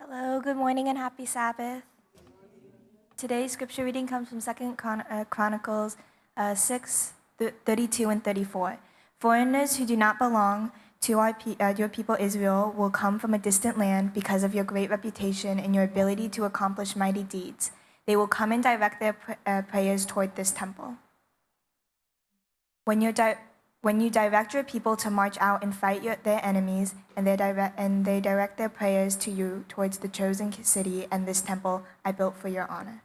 Hello, good morning and happy Sabbath. Today's scripture reading comes from 2 Chronicles 6, 32 and 34. Foreigners who do not belong to your people Israel will come from a distant land because of your great reputation and your ability to accomplish mighty deeds. They will come and direct their prayers toward this temple. When you direct your people to march out and fight their enemies, and they direct their prayers to you towards the chosen city and this temple I built for your honor.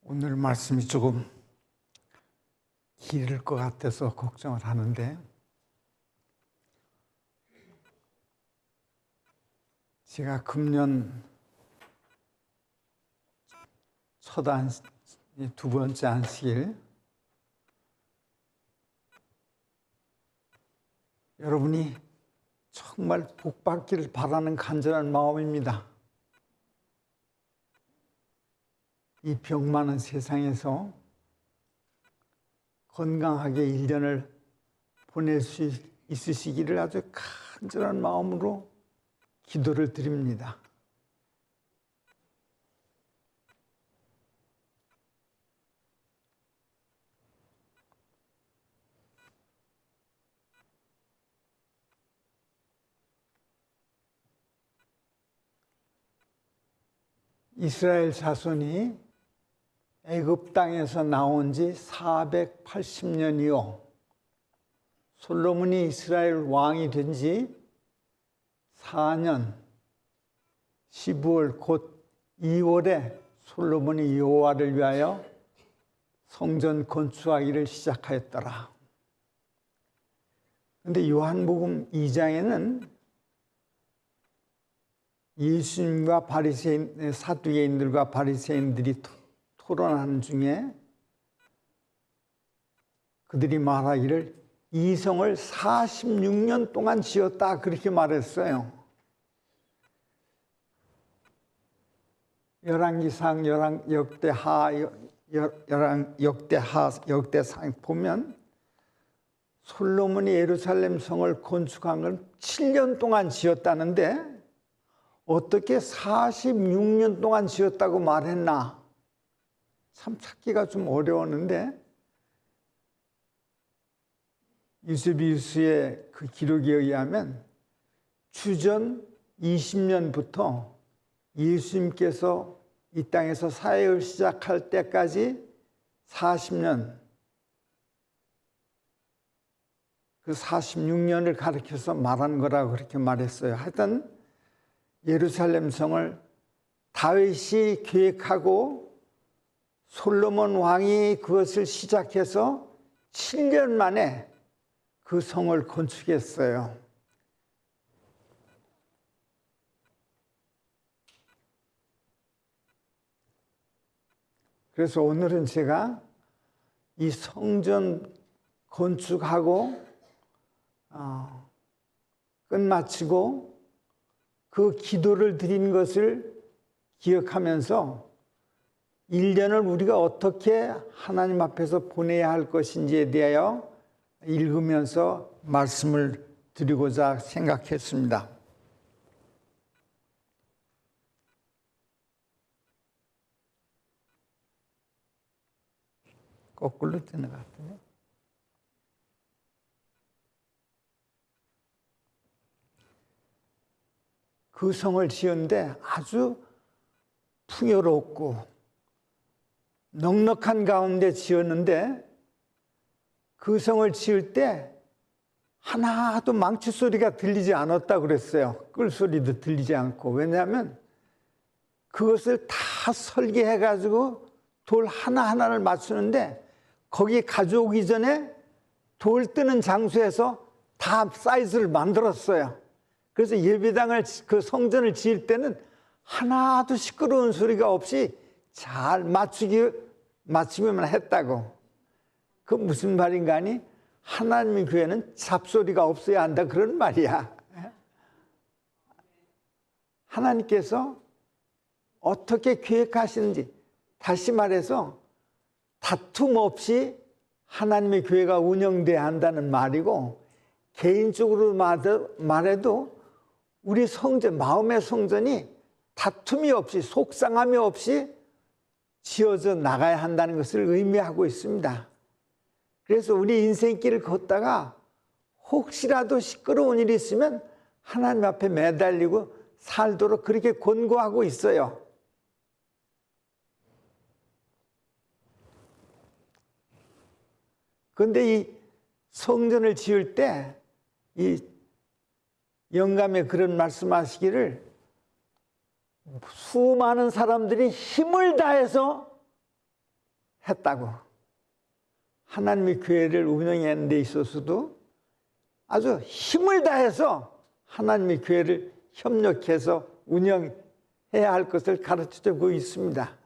오늘 말씀이 조금 길을 것 같아서 걱정을 하는데, 제가 금년 두 번째 안식일, 여러분이 정말 복받기를 바라는 간절한 마음입니다. 이 병 많은 세상에서 건강하게 1년을 보낼 수 있으시기를 아주 간절한 마음으로 기도를 드립니다. 이스라엘 자손이 애굽 땅에서 나온 지 480년이요. 솔로몬이 이스라엘 왕이 된 지 4년 12월 곧 2월에 솔로몬이 여호와를 위하여 성전 건축하기를 시작하였더라. 그런데 요한복음 2장에는 예수님과 사두개인들과 바리새인들이 토론하는 중에 그들이 말하기를 이 성을 46년 동안 지었다, 그렇게 말했어요. 열왕기상, 역대상 보면 솔로몬이 예루살렘 성을 건축한 건 7년 동안 지었다는데 어떻게 46년 동안 지었다고 말했나? 참 찾기가 좀 어려웠는데, 유세비우스의 그 기록에 의하면 주전 20년부터 예수님께서 이 땅에서 사역을 시작할 때까지 40년, 그 46년을 가리켜서 말한 거라고 그렇게 말했어요. 하여튼 예루살렘 성을 다윗이 계획하고 솔로몬 왕이 그것을 시작해서 7년 만에 그 성을 건축했어요. 그래서 오늘은 제가 이 성전 건축하고 끝마치고 그 기도를 드린 것을 기억하면서 1년을 우리가 어떻게 하나님 앞에서 보내야 할 것인지에 대하여 읽으면서 말씀을 드리고자 생각했습니다. 거꾸로 되는 것 같은데. 그 성을 지었는데 아주 풍요롭고 넉넉한 가운데 지었는데 그 성을 지을 때 하나도 망치 소리가 들리지 않았다 그랬어요. 끌 소리도 들리지 않고. 왜냐하면 그것을 다 설계해 가지고 돌 하나하나를 맞추는데 거기 가져오기 전에 돌 뜨는 장소에서 다 사이즈를 만들었어요. 그래서 예배당을, 그 성전을 지을 때는 하나도 시끄러운 소리가 없이 잘 맞추기만 했다고. 그 무슨 말인가 하니 하나님의 교회는 잡소리가 없어야 한다 그런 말이야. 하나님께서 어떻게 계획하시는지, 다시 말해서 다툼 없이 하나님의 교회가 운영돼야 한다는 말이고, 개인적으로 말해도 우리 성전, 마음의 성전이 다툼이 없이, 속상함이 없이 지어져 나가야 한다는 것을 의미하고 있습니다. 그래서 우리 인생길을 걷다가 혹시라도 시끄러운 일이 있으면 하나님 앞에 매달리고 살도록 그렇게 권고하고 있어요. 그런데 이 성전을 지을 때 이 영감에 그런 말씀하시기를 수많은 사람들이 힘을 다해서 했다고. 하나님의 교회를 운영하는 데 있어서도 아주 힘을 다해서 하나님의 교회를 협력해서 운영해야 할 것을 가르쳐주고 있습니다.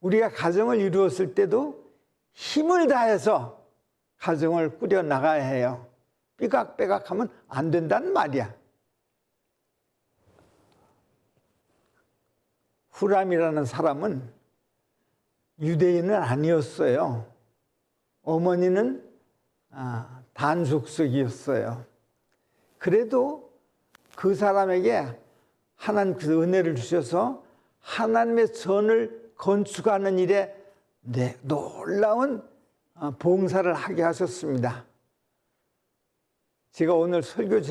우리가 가정을 이루었을 때도 힘을 다해서 가정을 꾸려 나가야 해요. 삐각빼각하면 안 된다는 말이야. 후람이라는 사람은 유대인은 아니었어요. 어머니는 단족속이었어요. 그래도 그 사람에게 하나님께서 은혜를 주셔서 하나님의 전을 건축하는 일에 놀라운 봉사를 하게 하셨습니다. 제가 오늘 설교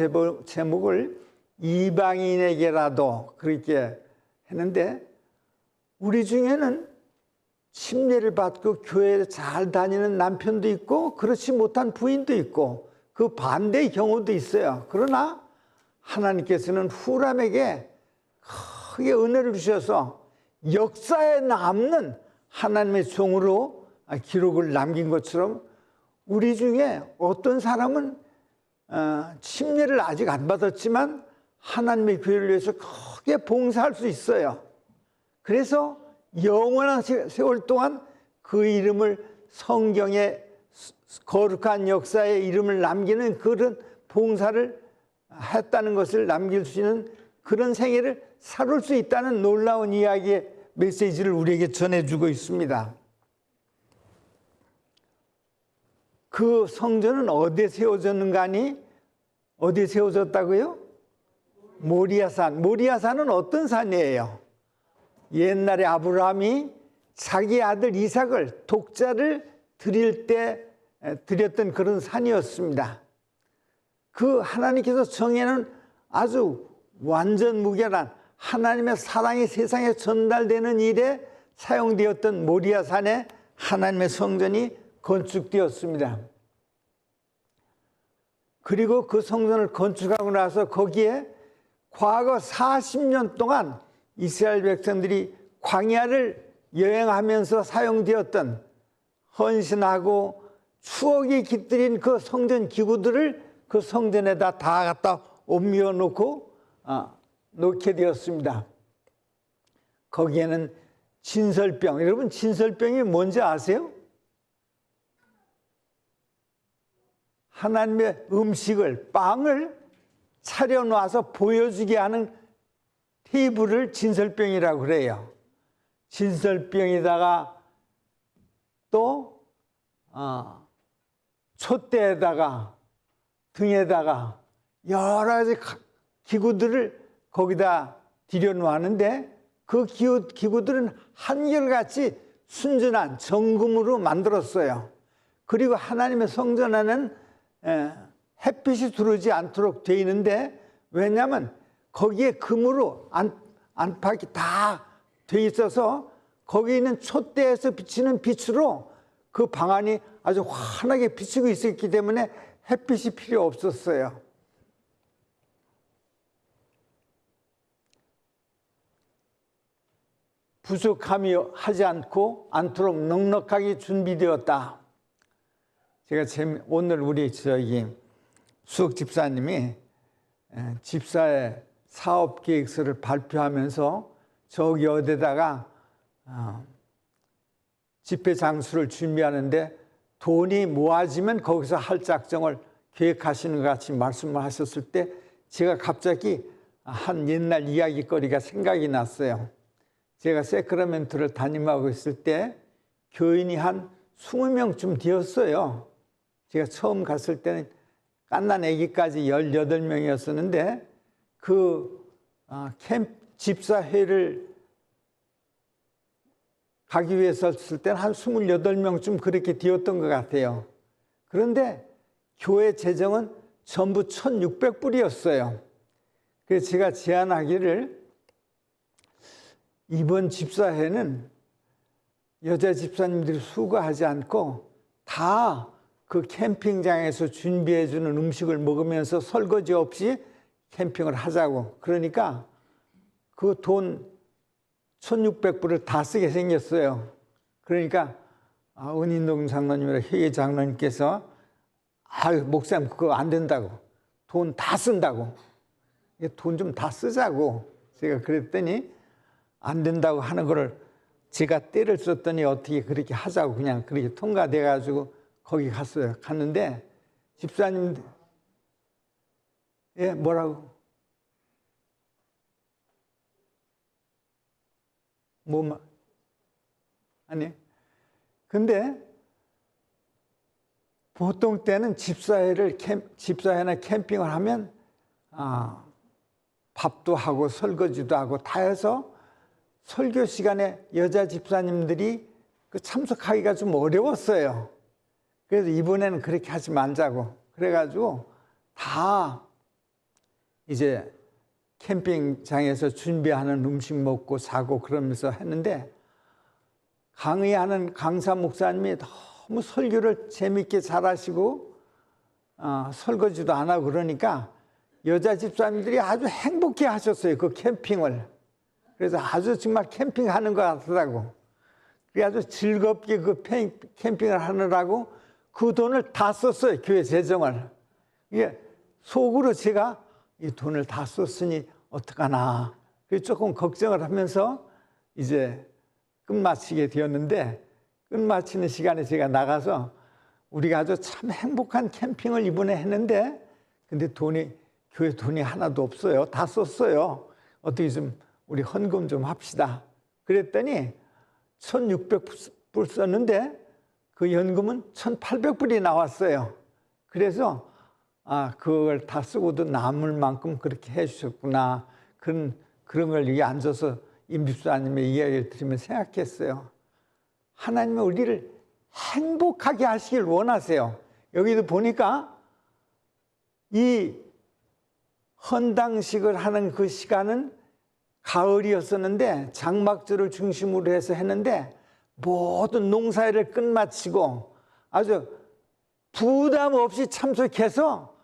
제목을 이방인에게라도 그렇게 했는데, 우리 중에는 침례를 받고 교회에 잘 다니는 남편도 있고 그렇지 못한 부인도 있고 그 반대의 경우도 있어요. 그러나 하나님께서는 후람에게 크게 은혜를 주셔서 역사에 남는 하나님의 종으로 기록을 남긴 것처럼 우리 중에 어떤 사람은 침례를 아직 안 받았지만 하나님의 교회를 위해서 크게 봉사할 수 있어요. 그래서 영원한 세월 동안 그 이름을 성경에 거룩한 역사의 이름을 남기는 그런 봉사를 했다는 것을 남길 수 있는 그런 생애를 살을 수 있다는 놀라운 이야기의 메시지를 우리에게 전해주고 있습니다. 그 성전은 어디에 세워졌는가 하니, 어디에 세워졌다고요? 모리아산. 모리아산은 어떤 산이에요? 옛날에 아브라함이 자기 아들 이삭을, 독자를 드릴 때 드렸던 그런 산이었습니다. 그 하나님께서 정해놓은 아주 완전 무결한 하나님의 사랑이 세상에 전달되는 일에 사용되었던 모리아산에 하나님의 성전이 건축되었습니다. 그리고 그 성전을 건축하고 나서 거기에 과거 40년 동안 이스라엘 백성들이 광야를 여행하면서 사용되었던 헌신하고 추억이 깃들인 그 성전 기구들을 그 성전에다 다 갖다 옮겨 놓고 놓게 되었습니다. 거기에는 진설병, 여러분 진설병이 뭔지 아세요? 하나님의 음식을, 빵을 차려놔서 보여주게 하는 테이블을 진설병이라고 그래요. 진설병에다가 또 촛대에다가 등에다가 여러 가지 기구들을 거기다 들여놓았는데 그 기구들은 한결같이 순전한 정금으로 만들었어요. 그리고 하나님의 성전 안에는 햇빛이 들어오지 않도록 되어 있는데, 왜냐하면 거기에 금으로 안팎이 다 되어 있어서 거기 있는 촛대에서 비치는 빛으로 그 방안이 아주 환하게 비치고 있었기 때문에 햇빛이 필요 없었어요. 부족함이 하지 않도록 넉넉하게 준비되었다. 제가 오늘 우리 수석 집사님이 집사의 사업 계획서를 발표하면서 저기 어디다가 집회 장소를 준비하는데 돈이 모아지면 거기서 할 작정을 계획하시는 것 같이 말씀을 하셨을 때 제가 갑자기 한 옛날 이야기거리가 생각이 났어요. 제가 세크라멘토를 담임하고 있을 때 교인이 한 20명쯤 되었어요. 제가 처음 갔을 때는 갓난 아기까지 18명이었었는데 집사회를 가기 위해서 했을 때는 한 28명쯤 그렇게 되었던 것 같아요. 그런데 교회 재정은 전부 1,600불이었어요. 그래서 제가 제안하기를 이번 집사회는 여자 집사님들이 수고하지 않고 다 그 캠핑장에서 준비해주는 음식을 먹으면서 설거지 없이 캠핑을 하자고. 그러니까 그 돈 1,600불을 다 쓰게 생겼어요. 그러니까 은인동 장로님이랑 회계 장로님께서 목사님 그거 안 된다고. 돈 다 쓴다고. 돈 좀 다 쓰자고. 제가 그랬더니 안 된다고 하는 거를 제가 때를 썼더니 어떻게 그렇게 하자고 그냥 그렇게 통과돼 가지고 거기 갔어요. 갔는데 집사님 뭐라고? 아니. 근데 보통 때는 집사회나 캠핑을 하면 밥도 하고 설거지도 하고 다 해서 설교 시간에 여자 집사님들이 참석하기가 좀 어려웠어요. 그래서 이번에는 그렇게 하지 말자고. 그래가지고 다 이제 캠핑장에서 준비하는 음식 먹고 자고 그러면서 했는데 강의하는 강사 목사님이 너무 설교를 재밌게 잘하시고 설거지도 안 하고 그러니까 여자 집사님들이 아주 행복해 하셨어요. 그 캠핑을. 그래서 아주 정말 캠핑하는 것 같더라고. 그래서 즐겁게 그 캠핑을 하느라고 그 돈을 다 썼어요. 교회 재정을. 이게 속으로 제가 이 돈을 다 썼으니 어떡하나. 그래서 조금 걱정을 하면서 이제 끝마치게 되었는데 끝마치는 시간에 제가 나가서 우리가 아주 참 행복한 캠핑을 이번에 했는데 근데 교회 돈이 하나도 없어요. 다 썼어요. 어떻게 좀 우리 헌금 좀 합시다. 그랬더니 1,600불 썼는데 그 연금은 1,800불이 나왔어요. 그래서 그걸 다 쓰고도 남을 만큼 그렇게 해주셨구나. 그런 걸 여기 앉아서 임집사님의 이야기를 들으면 생각했어요. 하나님은 우리를 행복하게 하시길 원하세요. 여기도 보니까 이 헌당식을 하는 그 시간은 가을이었었는데 장막절을 중심으로 해서 했는데 모든 농사일을 끝마치고 아주 부담 없이 참석해서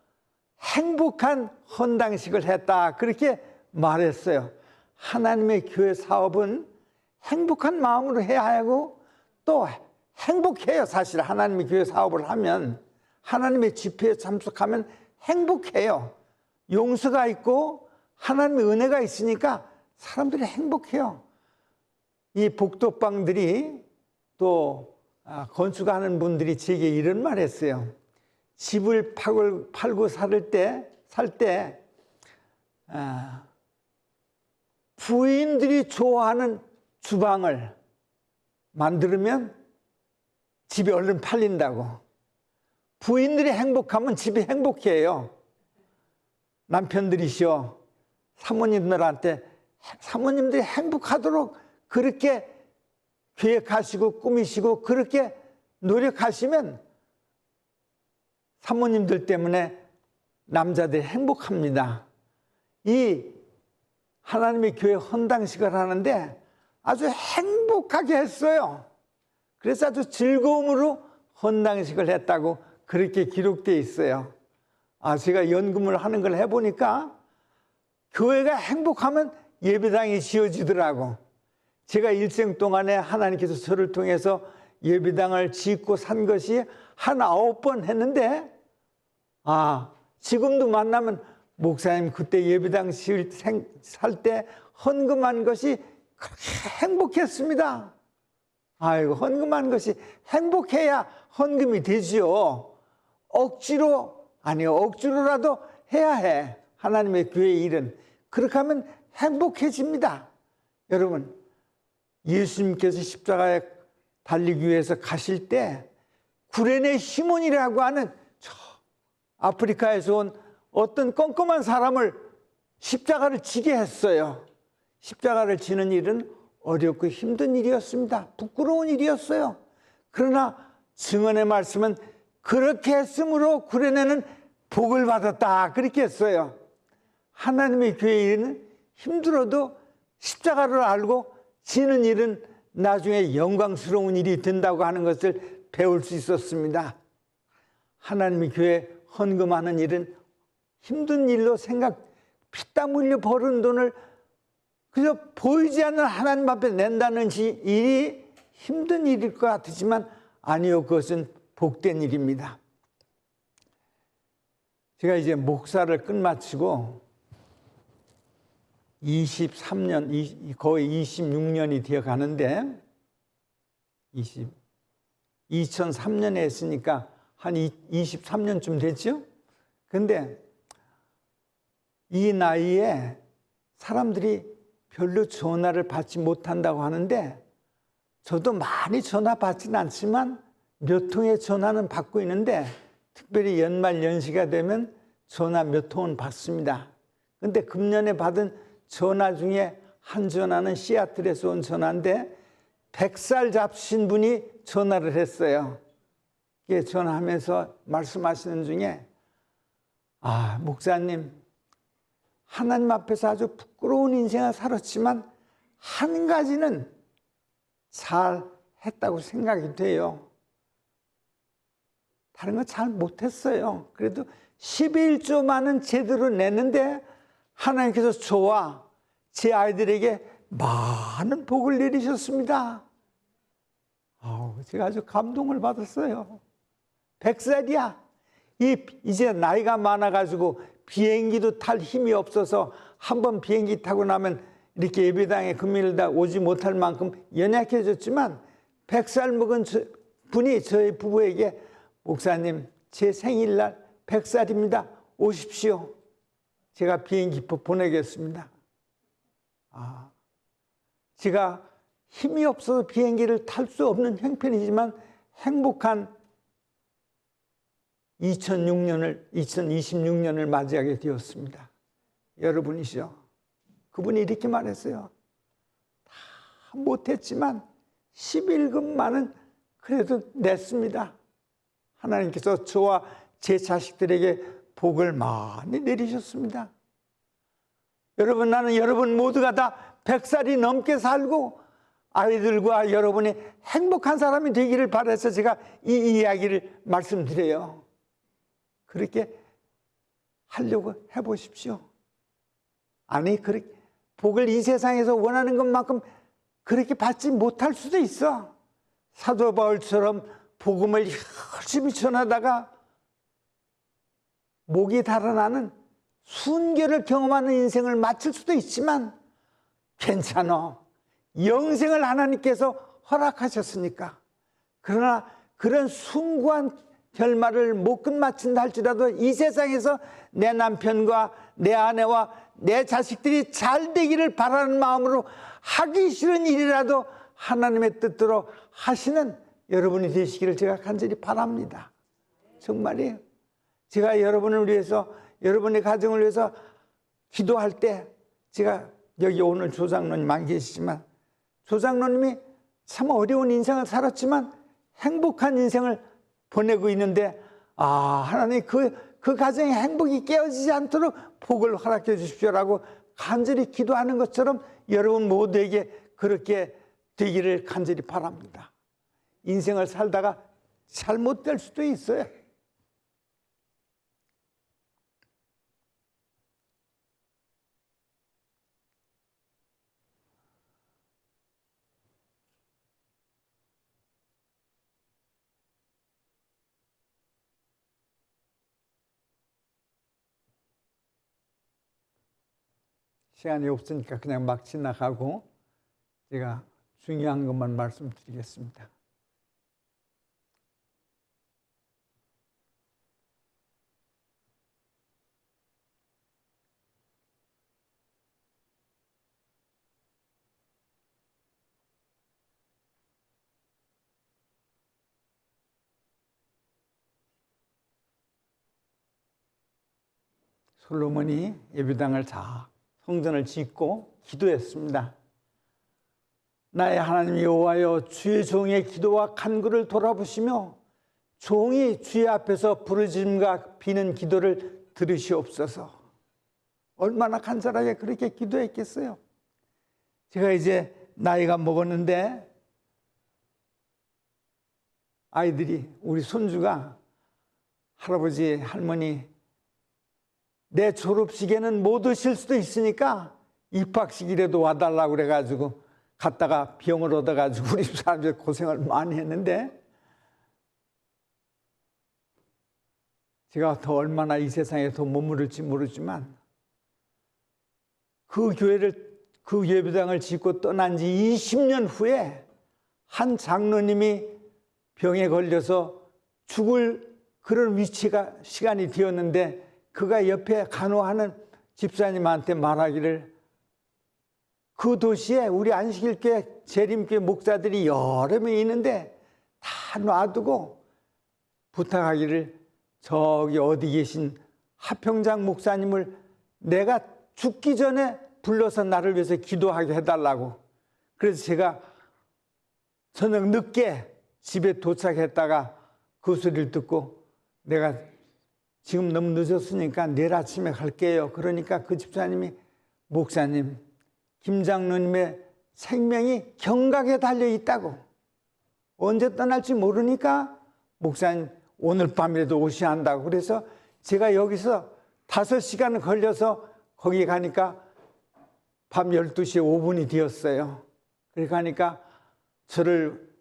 행복한 헌당식을 했다. 그렇게 말했어요. 하나님의 교회 사업은 행복한 마음으로 해야 하고 또 행복해요. 사실 하나님의 교회 사업을 하면 하나님의 집회에 참석하면 행복해요. 용서가 있고 하나님의 은혜가 있으니까 사람들이 행복해요. 이 복덕방들이 또 건축하는 분들이 제게 이런 말 했어요. 집을 팔고 살 때 부인들이 좋아하는 주방을 만들면 집이 얼른 팔린다고. 부인들이 행복하면 집이 행복해요. 남편들이시여 사모님들이 행복하도록 그렇게 계획하시고 꾸미시고 그렇게 노력하시면 사모님들 때문에 남자들이 행복합니다. 이 하나님의 교회 헌당식을 하는데 아주 행복하게 했어요. 그래서 아주 즐거움으로 헌당식을 했다고 그렇게 기록되어 있어요. 제가 연금을 하는 걸 해보니까 교회가 행복하면 예배당이 지어지더라고. 제가 일생 동안에 하나님께서 저를 통해서 예배당을 짓고 산 것이 한 9번 했는데, 지금도 만나면 목사님 그때 예배당 살 때 헌금한 것이 그렇게 행복했습니다. 아이고, 헌금한 것이 행복해야 헌금이 되지요. 억지로라도 해야 해. 하나님의 교회 일은. 그렇게 하면 행복해집니다. 여러분, 예수님께서 십자가에 달리기 위해서 가실 때 구레네 시몬이라고 하는 저 아프리카에서 온 어떤 껌껌한 사람을 십자가를 지게 했어요. 십자가를 지는 일은 어렵고 힘든 일이었습니다. 부끄러운 일이었어요. 그러나 증언의 말씀은 그렇게 했으므로 구레네는 복을 받았다, 그렇게 했어요. 하나님의 교회 일은 힘들어도 십자가를 알고 지는 일은 나중에 영광스러운 일이 된다고 하는 것을 배울 수 있었습니다. 하나님의 교회 헌금하는 일은 힘든 일로 피땀 흘려 버는 돈을 그저 보이지 않는 하나님 앞에 낸다는 일이 힘든 일일 것 같지만 아니요, 그것은 복된 일입니다. 제가 이제 목사를 끝마치고 23년, 거의 26년이 되어 가는데, 2003년에 했으니까 한 23년쯤 됐죠? 근데 이 나이에 사람들이 별로 전화를 받지 못한다고 하는데, 저도 많이 전화 받지는 않지만 몇 통의 전화는 받고 있는데, 특별히 연말 연시가 되면 전화 몇 통은 받습니다. 근데 금년에 받은 전화 중에 한 전화는 시애틀에서 온 전화인데 100살 잡신 분이 전화를 했어요. 전화하면서 말씀하시는 중에, 목사님, 하나님 앞에서 아주 부끄러운 인생을 살았지만 한 가지는 잘 했다고 생각이 돼요. 다른 거 잘 못했어요. 그래도 11조만은 제대로 냈는데 하나님께서 저와 제 아이들에게 많은 복을 내리셨습니다. 제가 아주 감동을 받았어요. 100살이야. 이제 나이가 많아가지고 비행기도 탈 힘이 없어서 한번 비행기 타고 나면 이렇게 예배당에 금요일날 오지 못할 만큼 연약해졌지만 100살 먹은 분이 저희 부부에게, 목사님, 제 생일날 100살입니다. 오십시오. 제가 비행기표 보내겠습니다. 제가 힘이 없어서 비행기를 탈 수 없는 형편이지만 행복한 2026년을 맞이하게 되었습니다. 여러분이시죠. 그분이 이렇게 말했어요. 다 못했지만 11금만은 그래도 냈습니다. 하나님께서 저와 제 자식들에게 복을 많이 내리셨습니다. 여러분, 나는 여러분 모두가 다 100살이 넘게 살고 아이들과 여러분이 행복한 사람이 되기를 바라서 제가 이 이야기를 말씀드려요. 그렇게 하려고 해보십시오. 그렇게 복을 이 세상에서 원하는 것만큼 그렇게 받지 못할 수도 있어. 사도 바울처럼 복음을 열심히 전하다가 목이 달아나는 순결을 경험하는 인생을 마칠 수도 있지만 괜찮아. 영생을 하나님께서 허락하셨으니까. 그러나 그런 숭고한 결말을 못 끝마친다 할지라도 이 세상에서 내 남편과 내 아내와 내 자식들이 잘 되기를 바라는 마음으로 하기 싫은 일이라도 하나님의 뜻대로 하시는 여러분이 되시기를 제가 간절히 바랍니다. 정말이에요. 제가 여러분을 위해서, 여러분의 가정을 위해서 기도할 때, 제가 여기 오늘 조장로님 안 계시지만 조장로님이 참 어려운 인생을 살았지만 행복한 인생을 보내고 있는데, 하나님 그 가정의 행복이 깨어지지 않도록 복을 허락해 주십시오라고 간절히 기도하는 것처럼 여러분 모두에게 그렇게 되기를 간절히 바랍니다. 인생을 살다가 잘못될 수도 있어요. 시간이 없으니까 그냥 막 지나가고 제가 중요한 것만 말씀드리겠습니다. 솔로몬이 예배당을 성전을 짓고 기도했습니다. 나의 하나님 여호와여, 주의 종의 기도와 간구를 돌아보시며 종이 주의 앞에서 부르짖음과 비는 기도를 들으시옵소서. 얼마나 간절하게 그렇게 기도했겠어요. 제가 이제 나이가 먹었는데 아이들이, 우리 손주가 할아버지 할머니 내 졸업식에는 못 오실 수도 있으니까 입학식이라도 와달라고 그래가지고 갔다가 병을 얻어가지고 우리 사람들이 고생을 많이 했는데, 제가 더 얼마나 이 세상에 더 머무를지 모르지만 그 예배당을 짓고 떠난 지 20년 후에 한 장로님이 병에 걸려서 죽을 그런 시간이 되었는데, 그가 옆에 간호하는 집사님한테 말하기를, 그 도시에 우리 안식일교회 재림교회 목사들이 여러 명 있는데 다 놔두고 부탁하기를, 저기 어디 계신 하평장 목사님을 내가 죽기 전에 불러서 나를 위해서 기도하게 해달라고. 그래서 제가 저녁 늦게 집에 도착했다가 그 소리를 듣고, 내가 지금 너무 늦었으니까 내일 아침에 갈게요. 그러니까 그 집사님이, 목사님, 김 장로님의 생명이 경각에 달려 있다고, 언제 떠날지 모르니까 목사님 오늘 밤이라도 오셔야 한다고. 그래서 제가 여기서 5시간 걸려서 거기 가니까 밤 12시 5분이 되었어요. 그래 가니까 저를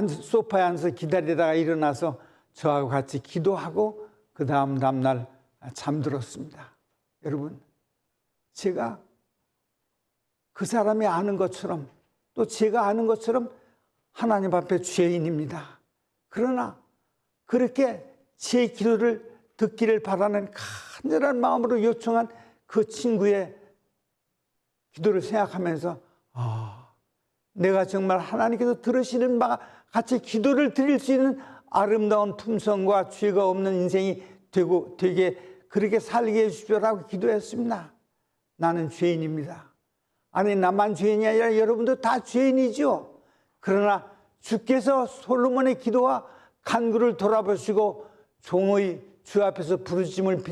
소파에 앉아서 기다리다가 일어나서 저하고 같이 기도하고 그 다음날 잠들었습니다. 여러분, 제가 그 사람이 아는 것처럼, 또 제가 아는 것처럼 하나님 앞에 죄인입니다. 그러나 그렇게 제 기도를 듣기를 바라는 간절한 마음으로 요청한 그 친구의 기도를 생각하면서, 내가 정말 하나님께서 들으시는 바가 같이 기도를 드릴 수 있는 아름다운 품성과 죄가 없는 인생이 되게 그렇게 살게 해주십시오라고 기도했습니다. 나는 죄인입니다. 아니, 나만 죄인이 아니라 여러분도 다 죄인이죠. 그러나 주께서 솔로몬의 기도와 간구를 돌아보시고 종의 주 앞에서 부르짖음을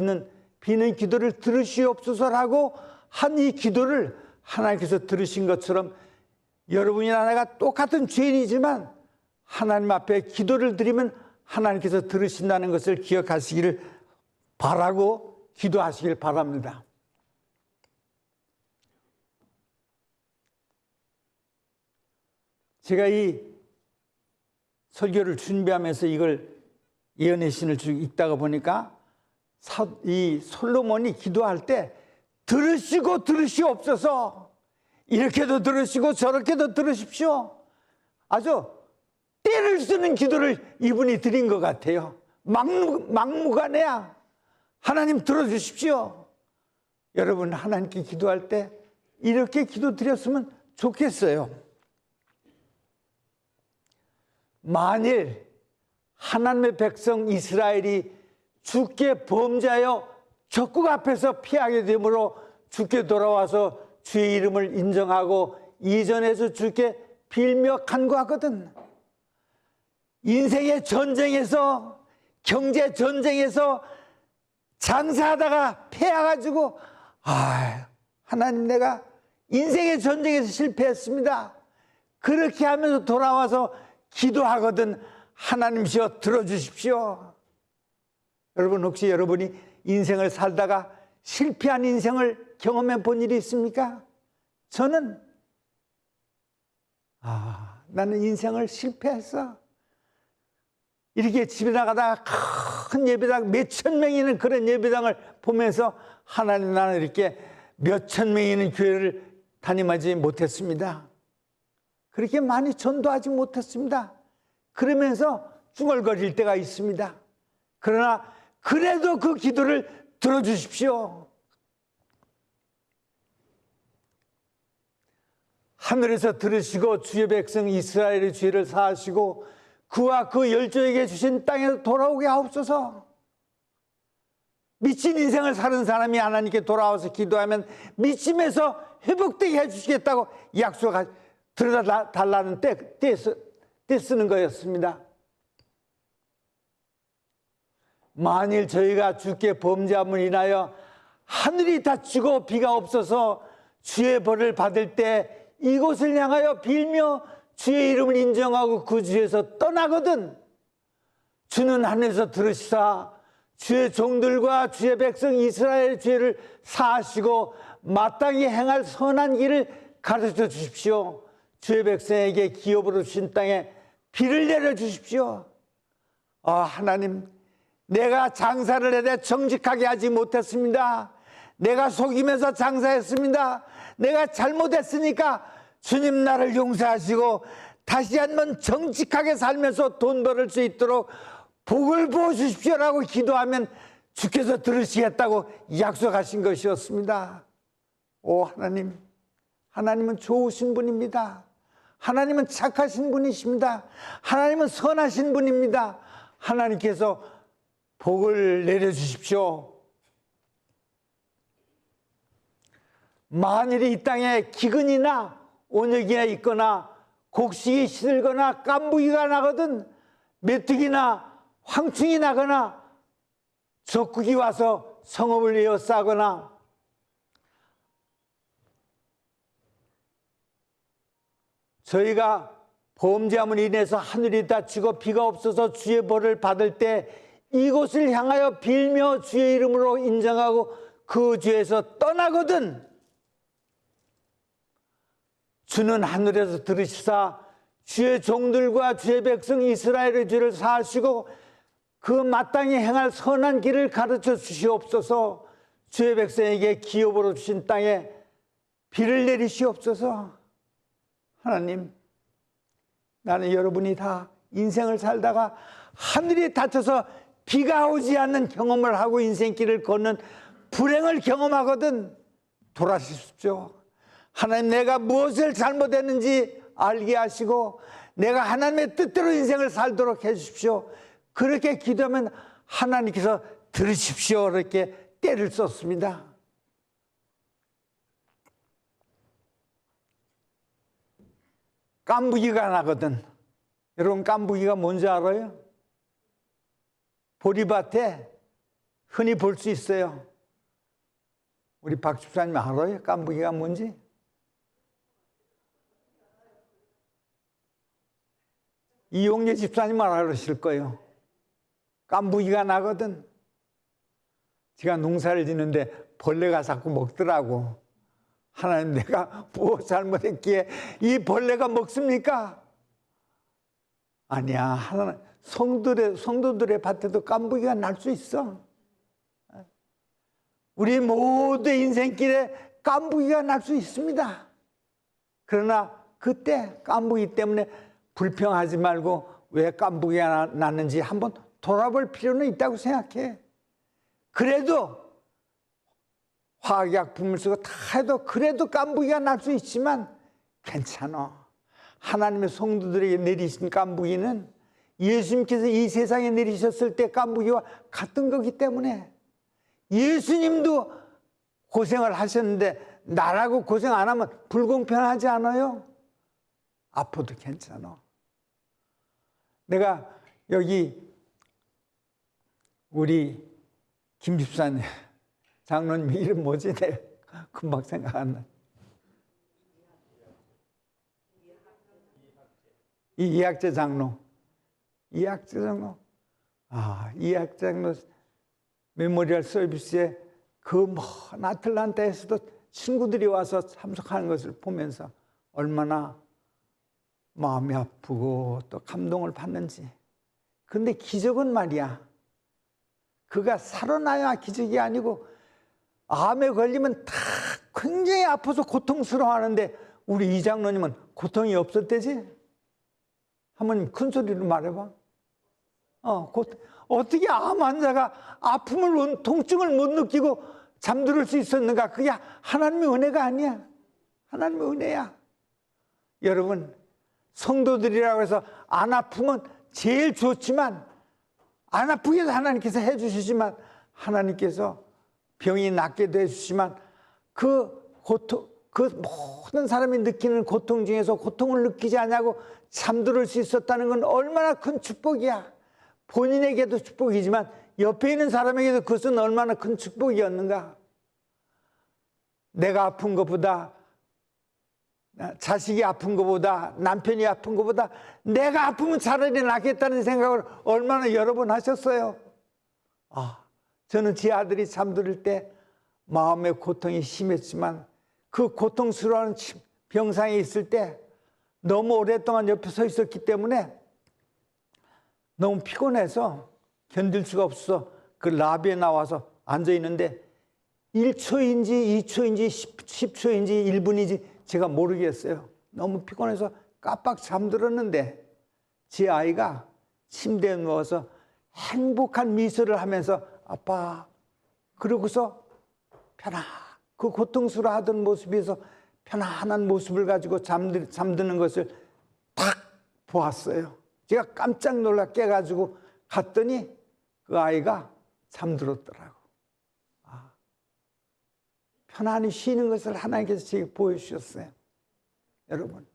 비는 기도를 들으시옵소서라고 한 이 기도를 하나님께서 들으신 것처럼, 여러분이나 내가 똑같은 죄인이지만 하나님 앞에 기도를 드리면 하나님께서 들으신다는 것을 기억하시기를 바라고 기도하시길 바랍니다. 제가 이 설교를 준비하면서 이걸 예언의 신을 쭉 읽다가 보니까 이 솔로몬이 기도할 때 들으시옵소서, 이렇게도 들으시고 저렇게도 들으십시오. 아주 때를 쓰는 기도를 이분이 드린 것 같아요. 막무가내야 하나님 들어주십시오. 여러분, 하나님께 기도할 때 이렇게 기도드렸으면 좋겠어요. 만일 하나님의 백성 이스라엘이 주께 범죄하여 적국 앞에서 피하게 되므로 주께 돌아와서 주의 이름을 인정하고 이전에서 주께 빌며 간구하거든, 인생의 전쟁에서, 경제 전쟁에서 장사하다가 패해가지고, 하나님, 내가 인생의 전쟁에서 실패했습니다. 그렇게 하면서 돌아와서 기도하거든 하나님이시여 들어주십시오. 여러분, 혹시 여러분이 인생을 살다가 실패한 인생을 경험해 본 일이 있습니까? 저는 나는 인생을 실패했어. 이렇게 집에 나가다가 큰 예배당, 몇천 명이 있는 그런 예배당을 보면서 하나님, 나는 이렇게 몇천 명이 있는 교회를 다ним하지 못했습니다. 그렇게 많이 전도하지 못했습니다. 그러면서 중얼거릴 때가 있습니다. 그러나 그래도 그 기도를 들어주십시오. 하늘에서 들으시고 주의 백성 이스라엘의 죄를 사하시고 그와 그 열조에게 주신 땅에 돌아오게 하옵소서. 미친 인생을 사는 사람이 하나님께 돌아와서 기도하면 미침에서 회복되게 해주시겠다고 약속을 들어달라는 때 쓰는 거였습니다. 만일 저희가 주께 범죄함을 인하여 하늘이 닫히고 비가 없어서 주의 벌을 받을 때 이곳을 향하여 빌며 주의 이름을 인정하고 그 주에서 떠나거든 주는 하늘에서 들으시사 주의 종들과 주의 백성 이스라엘의 죄를 사하시고 마땅히 행할 선한 길을 가르쳐 주십시오. 주의 백성에게 기업으로 주신 땅에 비를 내려 주십시오. 하나님, 내가 장사를 해도 정직하게 하지 못했습니다. 내가 속이면서 장사했습니다. 내가 잘못했으니까 주님 나를 용서하시고 다시 한번 정직하게 살면서 돈 벌을 수 있도록 복을 부어주십시오라고 기도하면 주께서 들으시겠다고 약속하신 것이었습니다. 오 하나님, 하나님은 좋으신 분입니다. 하나님은 착하신 분이십니다. 하나님은 선하신 분입니다. 하나님께서 복을 내려주십시오. 만일 이 땅에 기근이나 온역이나 있거나 곡식이 시들거나 깐부기가 나거든 메뚜기나 황충이 나거나 적국이 와서 성읍을 에워싸거나 저희가 범죄함으로 인해서 하늘이 닫히고 비가 없어서 주의 벌을 받을 때 이곳을 향하여 빌며 주의 이름으로 인정하고 그 죄에서 떠나거든 주는 하늘에서 들으시사 주의 종들과 주의 백성 이스라엘의 죄를 사하시고 그 마땅히 행할 선한 길을 가르쳐 주시옵소서. 주의 백성에게 기업으로 주신 땅에 비를 내리시옵소서. 하나님, 나는 여러분이 다 인생을 살다가 하늘이 닫혀서 비가 오지 않는 경험을 하고 인생길을 걷는 불행을 경험하거든 돌아주십시오. 하나님, 내가 무엇을 잘못했는지 알게 하시고 내가 하나님의 뜻대로 인생을 살도록 해주십시오. 그렇게 기도하면 하나님께서 들으십시오. 이렇게 때를 썼습니다. 깐부기가 나거든. 여러분, 깐부기가 뭔지 알아요? 보리밭에 흔히 볼 수 있어요. 우리 박 집사님 알아요? 깐부기가 뭔지? 이용재 집사님 알아실 거예요. 깐부기가 나거든. 제가 농사를 짓는데 벌레가 자꾸 먹더라고. 하나님, 내가 뭐 잘못했기에 이 벌레가 먹습니까? 아니야. 하나님, 성도들의 밭에도 깐부기가 날 수 있어. 우리 모두의 인생길에 깐부기가 날 수 있습니다. 그러나 그때 깐부기 때문에 불평하지 말고 왜 깐부기가 났는지 한번 돌아볼 필요는 있다고 생각해. 그래도 화학약품을 쓰고 다 해도 그래도 깐부기가 날 수 있지만 괜찮아. 하나님의 성도들에게 내리신 깐부기는 예수님께서 이 세상에 내리셨을 때 깐부기와 같은 거기 때문에 예수님도 고생을 하셨는데 나라고 고생 안 하면 불공평하지 않아요? 아파도 괜찮아. 내가 여기 우리 김 집사님 장로님 이름 뭐지? 내가 금방 생각 안 나. 이 이학재 장로, 이학재 장로 메모리얼 서비스에 그 먼 아틀란타에서도 친구들이 와서 참석하는 것을 보면서 얼마나 마음이 아프고 또 감동을 받는지. 그런데 기적은 말이야, 그가 살아나야 기적이 아니고 암에 걸리면 다 굉장히 아파서 고통스러워하는데 우리 이 장로님은 고통이 없었대지? 한번 큰 소리로 말해봐. 어떻게 암 환자가 아픔을, 통증을 못 느끼고 잠들 수 있었는가? 그게 하나님의 은혜가 아니야. 하나님의 은혜야. 여러분, 성도들이라고 해서 안 아프면 제일 좋지만, 안 아프게 해서 하나님께서 해주시지만, 하나님께서 병이 낫게 해주시지만, 그 고통, 그 모든 사람이 느끼는 고통 중에서 고통을 느끼지 않냐고 잠들 수 있었다는 건 얼마나 큰 축복이야. 본인에게도 축복이지만 옆에 있는 사람에게도 그것은 얼마나 큰 축복이었는가. 내가 아픈 것보다, 자식이 아픈 것보다, 남편이 아픈 것보다 내가 아프면 차라리 낫겠다는 생각을 얼마나 여러 번 하셨어요. 저는 제 아들이 잠들 때 마음의 고통이 심했지만 그 고통스러운 병상에 있을 때 너무 오랫동안 옆에 서 있었기 때문에 너무 피곤해서 견딜 수가 없어 그 라비에 나와서 앉아 있는데 1초인지 2초인지 10초인지 1분인지 제가 모르겠어요. 너무 피곤해서 깜빡 잠들었는데 제 아이가 침대에 누워서 행복한 미소를 하면서 아빠, 그러고서 그 고통스러워하던 모습에서 편안한 모습을 가지고 잠드는 것을 딱 보았어요. 제가 깜짝 놀라 깨가지고 갔더니 그 아이가 잠들었더라고. 편안히 쉬는 것을 하나님께서 제게 보여주셨어요. 여러분,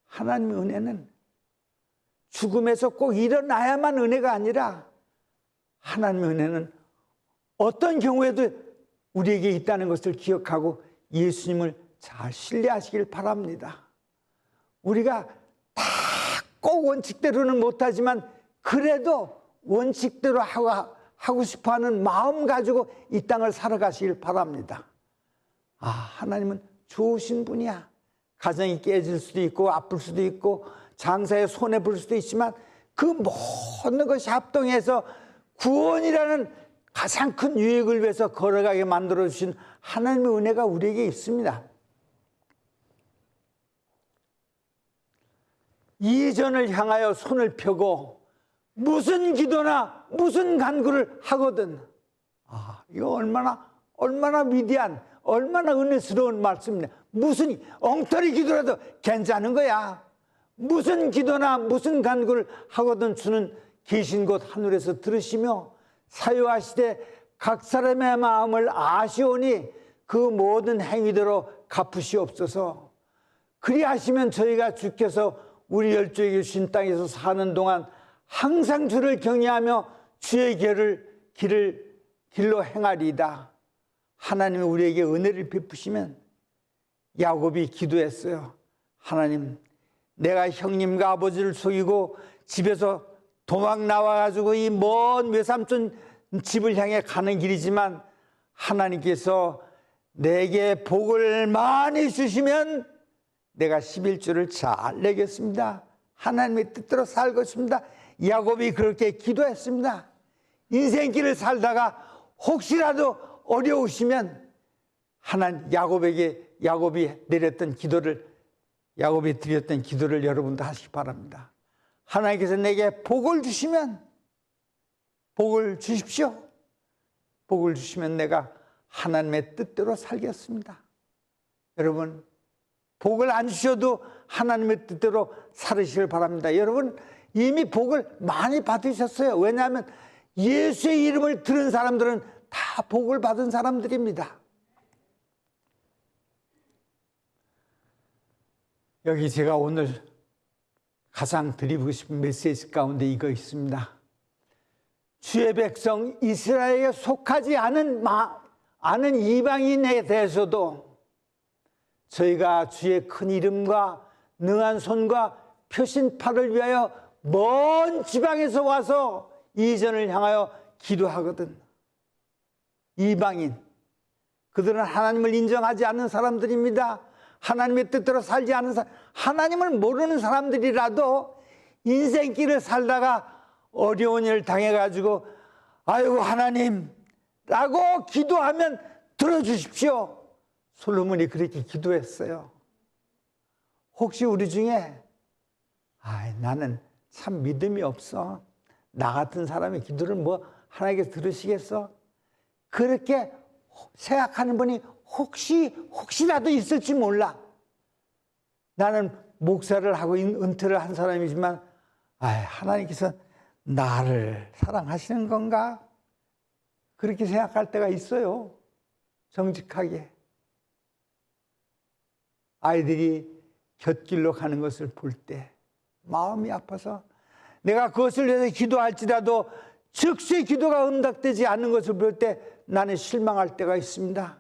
하나님의 은혜는 죽음에서 꼭 일어나야만 은혜가 아니라 하나님의 은혜는 어떤 경우에도 우리에게 있다는 것을 기억하고 예수님을 잘 신뢰하시길 바랍니다. 우리가 다 꼭 원칙대로는 못하지만 그래도 원칙대로 하고 싶어하는 마음 가지고 이 땅을 살아가시길 바랍니다. 하나님은 좋으신 분이야. 가정이 깨질 수도 있고 아플 수도 있고 장사에 손해볼 수도 있지만 그 모든 것이 합동해서 구원이라는 가장 큰 유익을 위해서 걸어가게 만들어주신 하나님의 은혜가 우리에게 있습니다. 이전을 향하여 손을 펴고 무슨 기도나 무슨 간구를 하거든. 이거 얼마나 위대한, 얼마나 은혜스러운 말씀입니다. 무슨 엉터리 기도라도 괜찮은 거야. 무슨 기도나 무슨 간구를 하거든 주는 계신 곳 하늘에서 들으시며 사유하시되 각 사람의 마음을 아시오니 그 모든 행위대로 갚으시옵소서. 그리하시면 저희가 주께서 우리 열조에게 주신 땅에서 사는 동안 항상 주를 경외하며 주의 길로 행하리이다. 하나님이 우리에게 은혜를 베푸시면 야곱이 기도했어요. 하나님, 내가 형님과 아버지를 속이고 집에서 도망 나와가지고 이 먼 외삼촌 집을 향해 가는 길이지만 하나님께서 내게 복을 많이 주시면 내가 11조를 잘 내겠습니다. 하나님의 뜻대로 살 것입니다. 야곱이 그렇게 기도했습니다. 인생길을 살다가 혹시라도 어려우시면 야곱이 드렸던 기도를 여러분도 하시기 바랍니다. 하나님께서 내게 복을 주시면 복을 주십시오. 복을 주시면 내가 하나님의 뜻대로 살겠습니다. 여러분, 복을 안 주셔도 하나님의 뜻대로 살으시길 바랍니다. 여러분, 이미 복을 많이 받으셨어요. 왜냐하면 예수의 이름을 들은 사람들은 다 복을 받은 사람들입니다. 여기 제가 오늘 가장 드리고 싶은 메시지 가운데 이거 있습니다. 주의 백성 이스라엘에 속하지 않은 이방인에 대해서도 저희가 주의 큰 이름과 능한 손과 표신파를 위하여 먼 지방에서 와서 이전을 향하여 기도하거든. 이방인, 그들은 하나님을 인정하지 않는 사람들입니다. 하나님의 뜻대로 살지 않는 사람, 하나님을 모르는 사람들이라도 인생길을 살다가 어려운 일을 당해가지고 아이고 하나님 라고 기도하면 들어주십시오. 솔로몬이 그렇게 기도했어요. 혹시 우리 중에 나는 참 믿음이 없어, 나 같은 사람의 기도를 뭐 하나님께서 들으시겠어? 그렇게 생각하는 분이 혹시라도 있을지 몰라. 나는 목사를 하고 은퇴를 한 사람이지만 하나님께서 나를 사랑하시는 건가? 그렇게 생각할 때가 있어요. 정직하게. 아이들이 곁길로 가는 것을 볼 때 마음이 아파서 내가 그것을 위해서 기도할지라도 즉시 기도가 응답되지 않는 것을 볼 때 나는 실망할 때가 있습니다.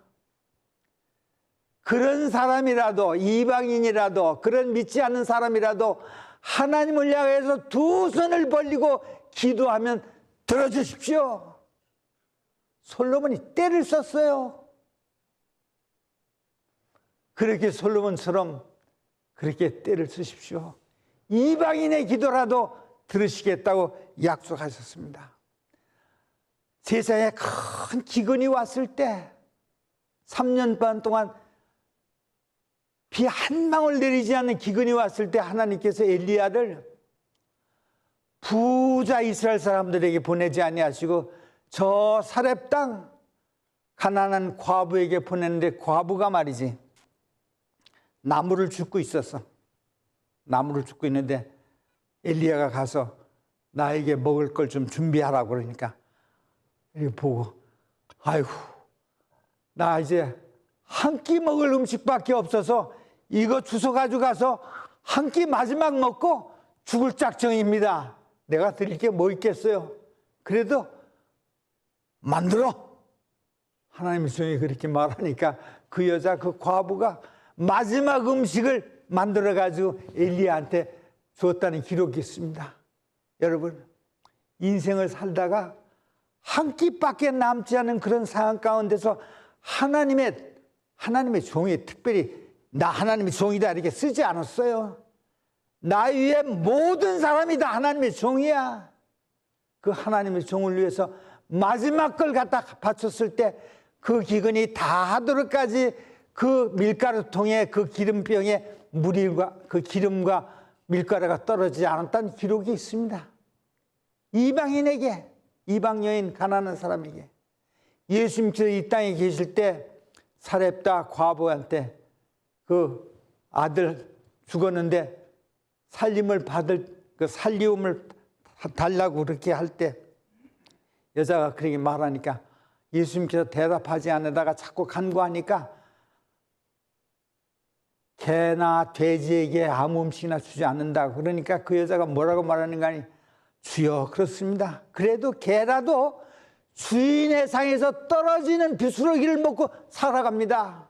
그런 사람이라도, 이방인이라도, 그런 믿지 않는 사람이라도 하나님을 향해서 두 손을 벌리고 기도하면 들어주십시오. 솔로몬이 때를 썼어요. 그렇게 솔로몬처럼 그렇게 때를 쓰십시오. 이방인의 기도라도 들으시겠다고 약속하셨습니다. 세상에 큰 기근이 왔을 때 3년 반 동안 비 한 방울 내리지 않는 기근이 왔을 때 하나님께서 엘리야를 부자 이스라엘 사람들에게 보내지 아니하시고 저 사렙 땅 가난한 과부에게 보냈는데, 과부가 말이지 나무를 줍고 있었어. 나무를 줍고 있는데 엘리야가 가서 나에게 먹을 걸 좀 준비하라고 그러니까 이렇게 보고 아이고 나 이제 한 끼 먹을 음식밖에 없어서 이거 주워 가지고 가서 한 끼 마지막 먹고 죽을 작정입니다. 내가 드릴 게 뭐 있겠어요? 그래도 만들어. 하나님의 종이 그렇게 말하니까 그 여자, 그 과부가 마지막 음식을 만들어 가지고 엘리야한테 줬다는 기록이 있습니다. 여러분, 인생을 살다가 한 끼밖에 남지 않은 그런 상황 가운데서 하나님의 종이, 특별히 나 하나님의 종이다 이렇게 쓰지 않았어요. 나 위에 모든 사람이 다 하나님의 종이야. 그 하나님의 종을 위해서 마지막 걸 갖다 바쳤을 때 그 기근이 다 하도록까지 그 밀가루통에 그 기름병에 그 기름과 밀가루가 떨어지지 않았다는 기록이 있습니다. 이방인에게, 이방 여인 가난한 사람에게, 예수님께서 이 땅에 계실 때 사렙다 과부한테 그 아들 죽었는데 살림을 받을 그 살리움을 달라고 그렇게 할 때 여자가 그렇게 말하니까 예수님께서 대답하지 않으다가 자꾸 간구하니까 개나 돼지에게 아무 음식이나 주지 않는다. 그러니까 그 여자가 뭐라고 말하는가 하니 주여 그렇습니다. 그래도 개라도 주인의 상에서 떨어지는 비수로기를 먹고 살아갑니다.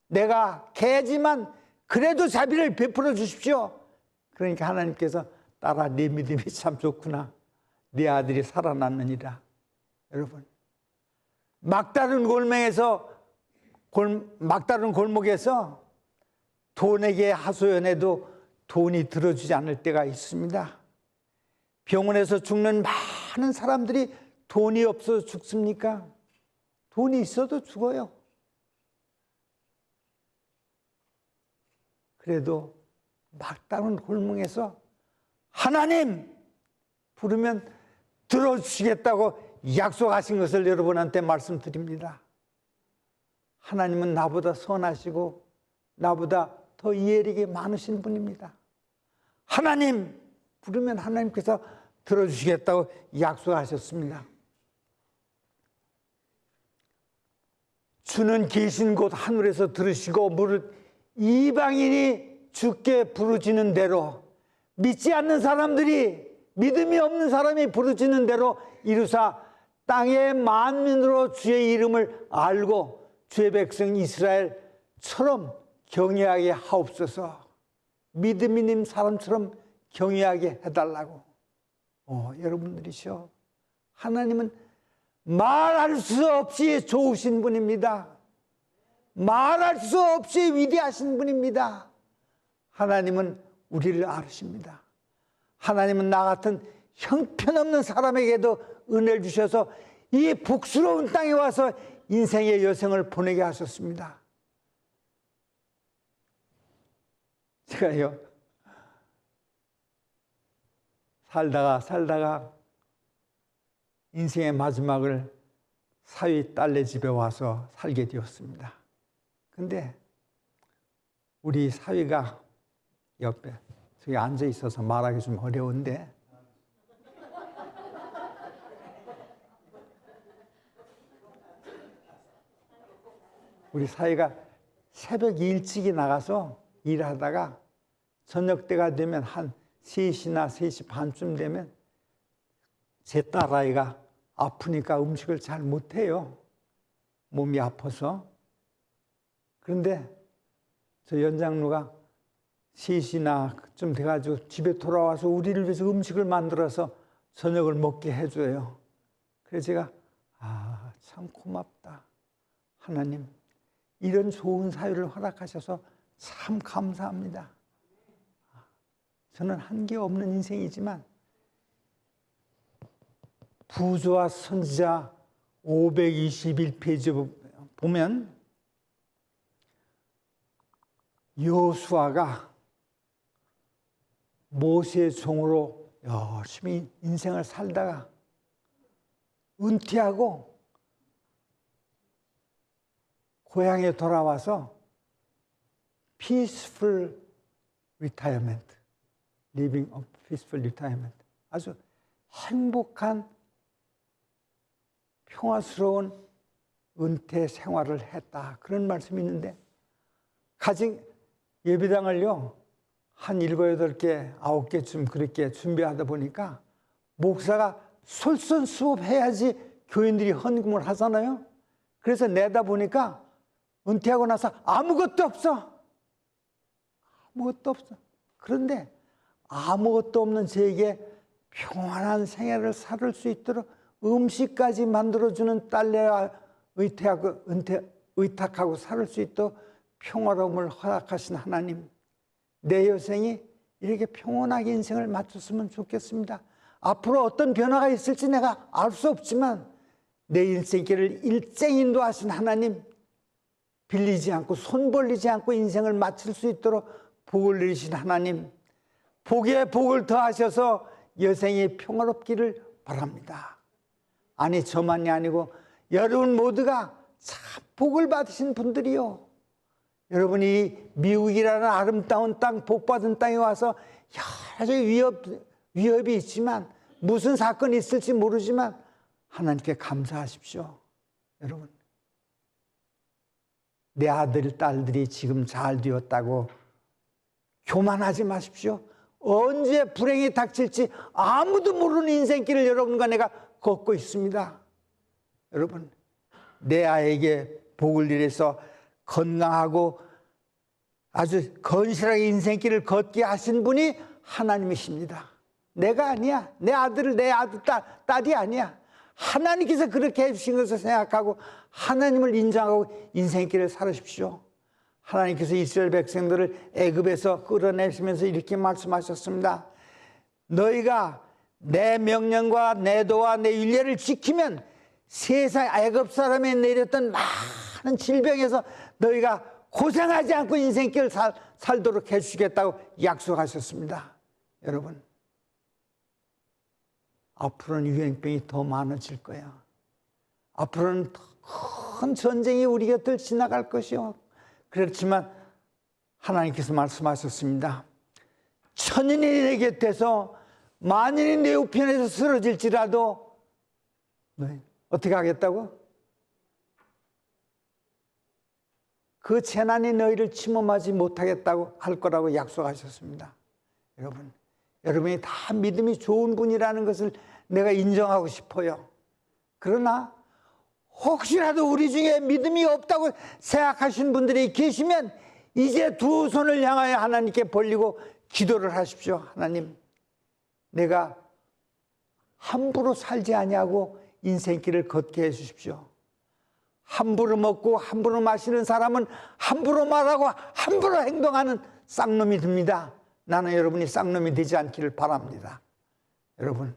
내가 개지만 그래도 자비를 베풀어 주십시오. 그러니까 하나님께서 딸아 네 믿음이 참 좋구나. 네 아들이 살아났느니라. 여러분, 막다른 골목에서 돈에게 하소연해도 돈이 들어주지 않을 때가 있습니다. 병원에서 죽는 많은 사람들이 돈이 없어서 죽습니까? 돈이 있어도 죽어요. 그래도 막다른 골목에서 하나님 부르면 들어주시겠다고 약속하신 것을 여러분한테 말씀드립니다. 하나님은 나보다 선하시고 나보다 더 이해력이 많으신 분입니다. 하나님 부르면 하나님께서 들어주시겠다고 약속하셨습니다. 주는 계신 곳 하늘에서 들으시고 무릇 이방인이 주께 부르짖는 대로, 믿지 않는 사람들이, 믿음이 없는 사람이 부르짖는 대로 이루사 땅의 만민으로 주의 이름을 알고 주의 백성 이스라엘처럼 경외하게 하옵소서. 믿음 있는 사람처럼 경외하게 해달라고. 여러분들이시여, 하나님은 말할 수 없이 좋으신 분입니다. 말할 수 없이 위대하신 분입니다. 하나님은 우리를 아십니다. 하나님은 나 같은 형편없는 사람에게도 은혜를 주셔서 이 복스러운 땅에 와서 인생의 여생을 보내게 하셨습니다. 제가요, 살다가 인생의 마지막을 사위 딸네 집에 와서 살게 되었습니다. 근데 우리 사위가 옆에 저기 앉아 있어서 말하기 좀 어려운데, 우리 사위가 새벽 일찍이 나가서 일하다가 저녁 때가 되면 한 3시나 3시 반쯤 되면 제 딸아이가 아프니까 음식을 잘 못해요. 몸이 아파서. 그런데 저 연장로가 3시나 좀 돼가지고 집에 돌아와서 우리를 위해서 음식을 만들어서 저녁을 먹게 해줘요. 그래서 제가 참 고맙다. 하나님, 이런 좋은 사유를 허락하셔서 참 감사합니다. 저는 한 게 없는 인생이지만 부조와 선지자 521페이지 보면 여호수아가 모세의 종으로 열심히 인생을 살다가 은퇴하고 고향에 돌아와서 peaceful retirement, living a peaceful retirement, 아주 행복한 평화스러운 은퇴 생활을 했다, 그런 말씀이 있는데, 가진 예배당을요 한 7, 8개, 9개쯤 그렇게 준비하다 보니까 목사가 솔선수범해야지 교인들이 헌금을 하잖아요. 그래서 내다 보니까 은퇴하고 나서 아무것도 없어. 아무것도 없어. 그런데 아무것도 없는 저에게 평안한 생애를 살 수 있도록 음식까지 만들어주는 딸내와 의탁하고 살 수 있도록 평화로움을 허락하신 하나님, 내 여생이 이렇게 평온하게 인생을 마쳤으면 좋겠습니다. 앞으로 어떤 변화가 있을지 내가 알 수 없지만 내 인생길을 일찍 인도하신 하나님, 빌리지 않고 손 벌리지 않고 인생을 마칠 수 있도록 복을 내리신 하나님, 복에 복을 더하셔서 여생이 평화롭기를 바랍니다. 아니, 저만이 아니고 여러분 모두가 참 복을 받으신 분들이요, 여러분이 미국이라는 아름다운 땅, 복받은 땅에 와서 여러 가지 위협이 있지만, 무슨 사건이 있을지 모르지만 하나님께 감사하십시오. 여러분, 내 아들, 딸들이 지금 잘 되었다고 교만하지 마십시오. 언제 불행이 닥칠지 아무도 모르는 인생길을 여러분과 내가 걷고 있습니다. 여러분, 내 아이에게 복을 이래서 건강하고 아주 건실하게 인생길을 걷게 하신 분이 하나님이십니다. 내가 아니야. 내 아들, 딸이 아니야. 하나님께서 그렇게 해주신 것을 생각하고 하나님을 인정하고 인생길을 살으십시오. 하나님께서 이스라엘 백성들을 애굽에서 끌어내시면서 이렇게 말씀하셨습니다. 너희가 내 명령과 내 도와 내 율례를 지키면 세상 애굽 사람에 내렸던 많은 질병에서 너희가 고생하지 않고 인생길을 살도록 해주시겠다고 약속하셨습니다. 여러분, 앞으로는 유행병이 더 많아질 거야. 앞으로는 큰 전쟁이 우리 곁을 지나갈 것이요. 그렇지만 하나님께서 말씀하셨습니다. 천인이 내 곁에서 만인이 내 우편에서 쓰러질지라도 너희 어떻게 하겠다고? 그 재난이 너희를 침범하지 못하겠다고 할 거라고 약속하셨습니다. 여러분, 여러분이 다 믿음이 좋은 분이라는 것을 내가 인정하고 싶어요. 그러나 혹시라도 우리 중에 믿음이 없다고 생각하시는 분들이 계시면 이제 두 손을 향하여 하나님께 벌리고 기도를 하십시오. 하나님, 내가 함부로 살지 아니하고 인생길을 걷게 해 주십시오. 함부로 먹고 함부로 마시는 사람은 함부로 말하고 함부로 행동하는 쌍놈이 됩니다. 나는 여러분이 쌍놈이 되지 않기를 바랍니다. 여러분,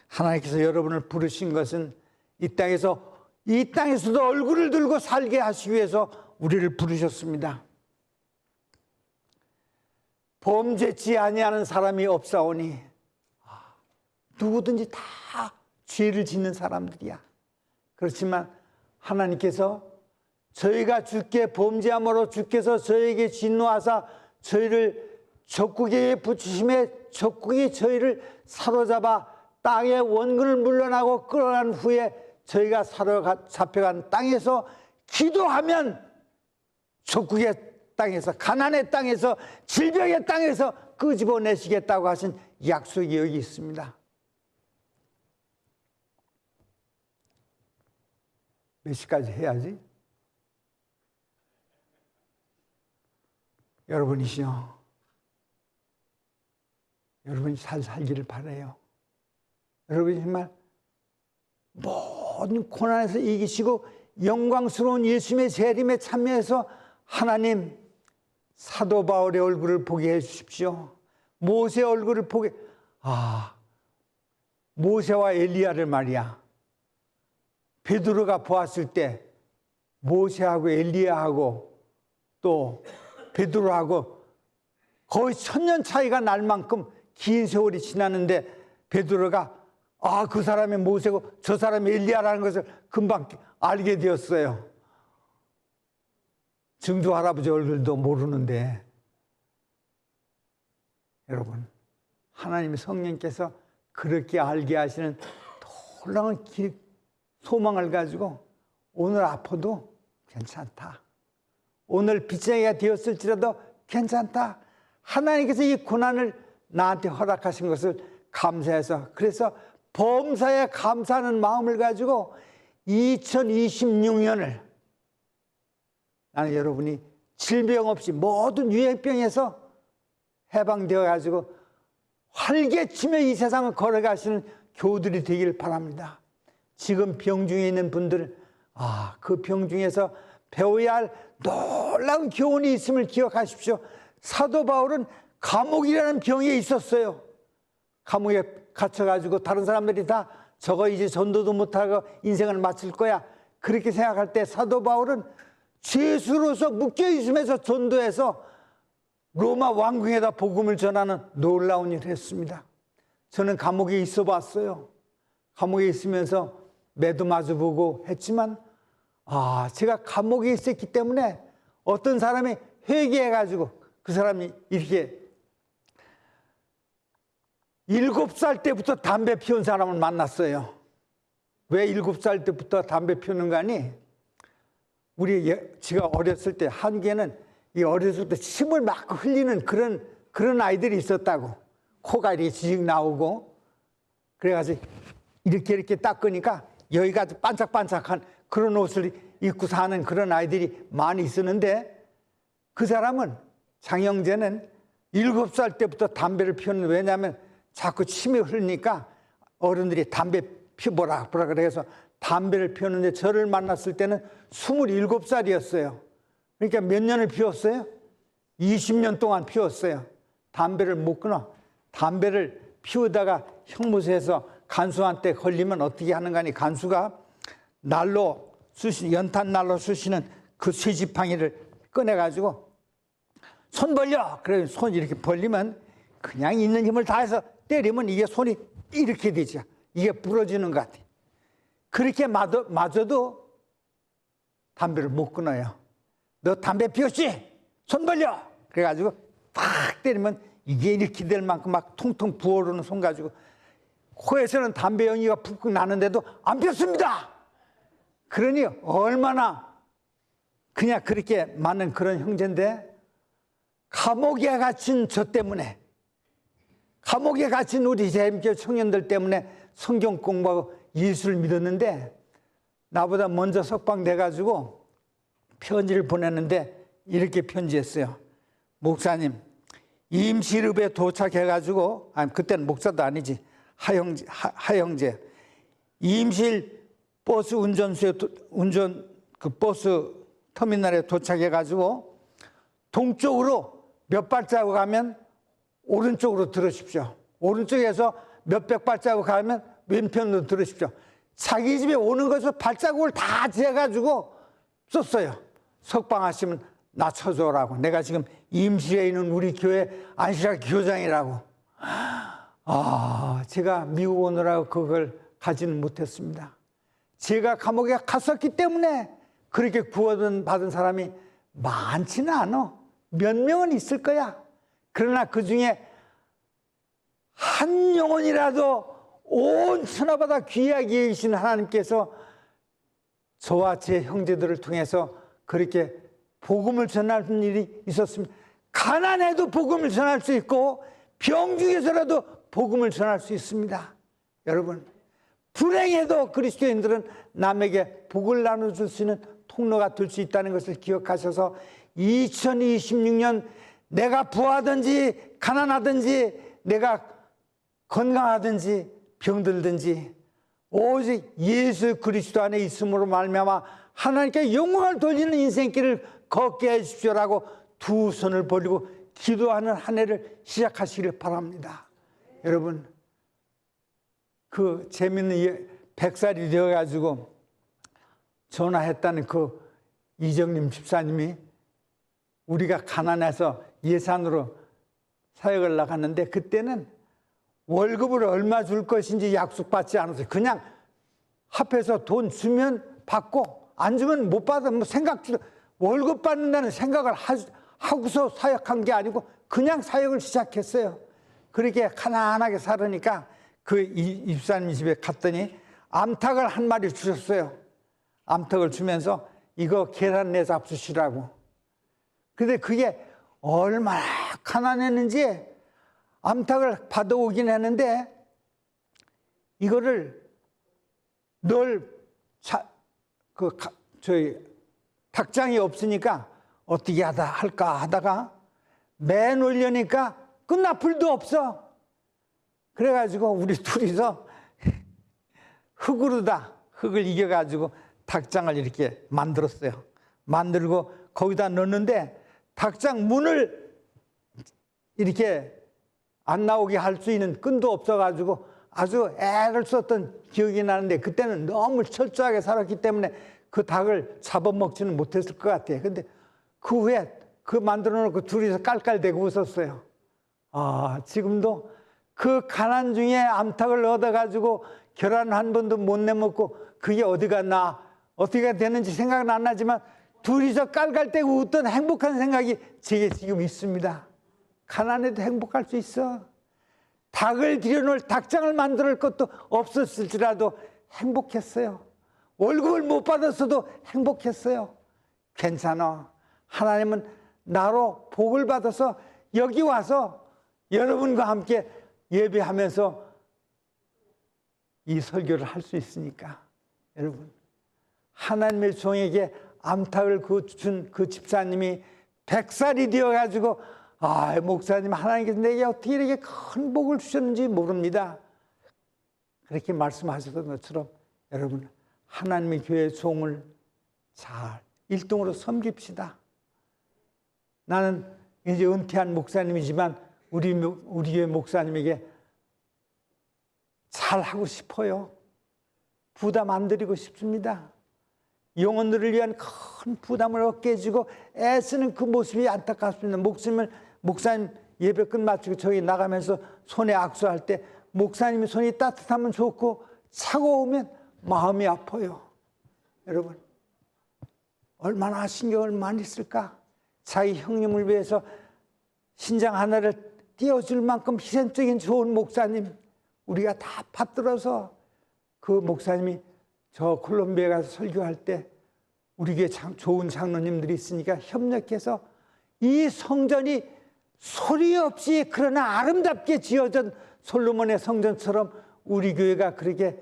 하나님께서 여러분을 부르신 것은 이 땅에서도 얼굴을 들고 살게 하시기 위해서 우리를 부르셨습니다. 범죄치 아니하는 사람이 없사오니, 누구든지 다 죄를 짓는 사람들이야. 그렇지만 하나님께서 저희가 주께 범죄함으로 주께서 저에게 진노하사 저희를 적국에 붙이심에 적국이 저희를 사로잡아 땅의 원근을 물러나고 끌어간 후에 저희가 사로잡혀간 땅에서 기도하면 적국의 땅에서, 가난의 땅에서, 질병의 땅에서 끄집어내시겠다고 하신 약속이 여기 있습니다. 몇 시까지 해야지? 여러분이시여, 여러분이 잘 살기를 바라요. 여러분이 정말 모든 고난에서 이기시고 영광스러운 예수님의 재림에 참여해서 하나님, 사도 바울의 얼굴을 보게 해 주십시오. 모세의 얼굴을 보게. 모세와 엘리야를 말이야, 베드로가 보았을 때 모세하고 엘리야하고 또 베드로하고 거의 1000년 차이가 날 만큼 긴 세월이 지났는데 베드로가 그 사람이 모세고 저 사람이 엘리야라는 것을 금방 알게 되었어요. 증조 할아버지 얼굴도 모르는데, 여러분, 하나님의 성령께서 그렇게 알게 하시는 놀라운 소망을 가지고 오늘 아파도 괜찮다, 오늘 빚쟁이가 되었을지라도 괜찮다, 하나님께서 이 고난을 나한테 허락하신 것을 감사해서, 그래서 범사에 감사하는 마음을 가지고 2026년을 나는 여러분이 질병 없이 모든 유행병에서 해방되어 가지고 활개치며 이 세상을 걸어가시는 교우들이 되길 바랍니다. 지금 병 중에 있는 분들, 그 병 중에서 배워야 할 놀라운 교훈이 있음을 기억하십시오. 사도 바울은 감옥이라는 병에 있었어요. 감옥에 갇혀가지고 다른 사람들이 다 저거 이제 전도도 못하고 인생을 마칠 거야, 그렇게 생각할 때 사도 바울은 죄수로서 묶여있으면서 전도해서 로마 왕궁에다 복음을 전하는 놀라운 일을 했습니다. 저는 감옥에 있어 봤어요. 감옥에 있으면서 매도 마주보고 했지만 제가 감옥에 있었기 때문에 어떤 사람이 회개해가지고 그 사람이 이렇게 7살 때부터 담배 피운 사람을 만났어요. 왜 7살 때부터 담배 피우는가 하니, 제가 어렸을 때 한국에는 이 어렸을 때 침을 막 흘리는 그런 아이들이 있었다고. 코가 이렇게 지직 나오고, 그래가지고 이렇게 닦으니까 여기가 반짝반짝한 그런 옷을 입고 사는 그런 아이들이 많이 있었는데, 그 사람은, 장영재는 7살 때부터 담배를 피웠는데, 왜냐하면 자꾸 침이 흐르니까 어른들이 담배 피워보라 그래서 담배를 피웠는데, 저를 만났을 때는 27살이었어요. 그러니까 몇 년을 피웠어요? 20년 동안 피웠어요. 담배를 못 끊어. 담배를 피우다가 형무소에서 간수한테 걸리면 어떻게 하는가 하니, 간수가 연탄 날로 쑤시는 그 쇠지팡이를 꺼내가지고 손 벌려! 그래, 손 이렇게 벌리면 그냥 있는 힘을 다해서 때리면 이게 손이 이렇게 되죠. 이게 부러지는 것 같아요. 그렇게 맞아도 담배를 못 끊어요. 너 담배 피웠지? 손 벌려! 그래가지고 팍 때리면 이게 이렇게 될 만큼 막 통통 부어오르는 손 가지고, 코에서는 담배 연기가 푹푹 나는데도 안 피웠습니다! 그러니 얼마나 그냥 그렇게 많은 그런 형제인데, 감옥에 갇힌 저 때문에, 감옥에 갇힌 우리 재림교회 청년들 때문에 성경 공부하고 예수를 믿었는데, 나보다 먼저 석방돼가지고 편지를 보냈는데 이렇게 편지했어요. 목사님, 임실읍에 도착해가지고, 아니 그때는 목사도 아니지, 하영제 임실 버스 그 버스 터미널에 도착해가지고 동쪽으로 몇 발자국 가면 오른쪽으로 들으십시오. 오른쪽에서 몇백 발자국 가면 왼편으로 들으십시오. 자기 집에 오는 것을 발자국을 다 재가지고 썼어요. 석방하시면 나 쳐줘라고. 내가 지금 임실에 있는 우리 교회 안실학 교장이라고. 제가 미국 오느라고 그걸 가지는 못했습니다. 제가 감옥에 갔었기 때문에 그렇게 구원받은 사람이 많지는 않아. 몇 명은 있을 거야. 그러나 그 중에 한 영혼이라도 온 천하보다 귀하게 여기신 하나님께서 저와 제 형제들을 통해서 그렇게 복음을 전하는 일이 있었습니다. 가난해도 복음을 전할 수 있고 병 중에서라도 복음을 전할 수 있습니다. 여러분, 불행해도 그리스도인들은 남에게 복을 나눠줄 수 있는 통로가 될 수 있다는 것을 기억하셔서 2026년 내가 부하든지 가난하든지 내가 건강하든지 병들든지 오직 예수 그리스도 안에 있음으로 말미암아 하나님께 영광을 돌리는 인생길을 걷게 해주십시오라고 두 손을 벌리고 기도하는 한 해를 시작하시길 바랍니다. 여러분, 그 재밌는 100살이 되어가지고 전화했다는 그 이정림 집사님이 우리가 가난해서 예산으로 사역을 나갔는데 그때는 월급을 얼마 줄 것인지 약속받지 않았어요. 그냥 합해서 돈 주면 받고 안 주면 못 받아. 뭐 월급 받는다는 생각을 하고서 사역한 게 아니고 그냥 사역을 시작했어요. 그렇게 가난하게 살으니까 그 입사님 집에 갔더니 암탉을 한 마리 주셨어요. 암탉을 주면서 이거 계란 내 잡수시라고. 근데 그게 얼마나 가난했는지 암탉을 받아오긴 했는데 이거를 늘 닭장이 없으니까 어떻게 할까 하다가 맨 올려니까 끝나풀도 없어. 그래가지고 우리 둘이서 흙을 이겨가지고 닭장을 이렇게 만들었어요. 만들고 거기다 넣었는데 닭장 문을 이렇게 안 나오게 할 수 있는 끈도 없어가지고 아주 애를 썼던 기억이 나는데 그때는 너무 철저하게 살았기 때문에 그 닭을 잡아먹지는 못했을 것 같아요. 근데 그 후에 그 만들어 놓고 둘이서 깔깔대고 웃었어요. 지금도 그 가난 중에 암탉을 얻어가지고 계란 한 번도 못 내먹고 그게 어디 갔나 어떻게 되는지 생각은 안 나지만 둘이서 깔깔대고 웃던 행복한 생각이 제게 지금 있습니다. 가난해도 행복할 수 있어. 닭을 들여놓을 닭장을 만들 것도 없었을지라도 행복했어요. 월급을 못 받았어도 행복했어요. 괜찮아. 하나님은 나로 복을 받아서 여기 와서 여러분과 함께 예배하면서 이 설교를 할 수 있으니까 여러분, 하나님의 종에게 암탉을 준 그 집사님이 100살이 되어가지고 목사님, 하나님께서 내게 어떻게 이렇게 큰 복을 주셨는지 모릅니다. 그렇게 말씀하셨던 것처럼 여러분, 하나님의 교회 종을 잘 일동으로 섬깁시다. 나는 이제 은퇴한 목사님이지만 우리 교회 목사님에게 잘하고 싶어요. 부담 안 드리고 싶습니다. 영혼들을 위한 큰 부담을 얻게 해주고 애쓰는 그 모습이 안타깝습니다. 목사님 예배 끝마치고 저기 나가면서 손에 악수할 때 목사님이 손이 따뜻하면 좋고 차가우면 마음이 아파요. 여러분, 얼마나 신경을 많이 쓸까? 자기 형님을 위해서 신장 하나를 띄워줄 만큼 희생적인 좋은 목사님, 우리가 다 받들어서 그 목사님이 저 콜롬비아에 가서 설교할 때 우리 교회 좋은 장로님들이 있으니까 협력해서 이 성전이 소리 없이 그러나 아름답게 지어진 솔로몬의 성전처럼 우리 교회가 그렇게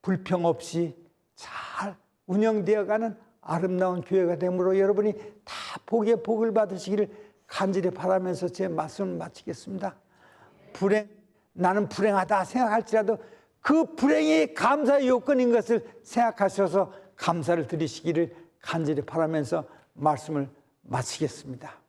불평 없이 잘 운영되어가는 아름다운 교회가 되므로 여러분이 다 복의 복을 받으시기를 간절히 바라면서 제 말씀을 마치겠습니다. 나는 불행하다 생각할지라도 그 불행이 감사의 요건인 것을 생각하셔서 감사를 드리시기를 간절히 바라면서 말씀을 마치겠습니다.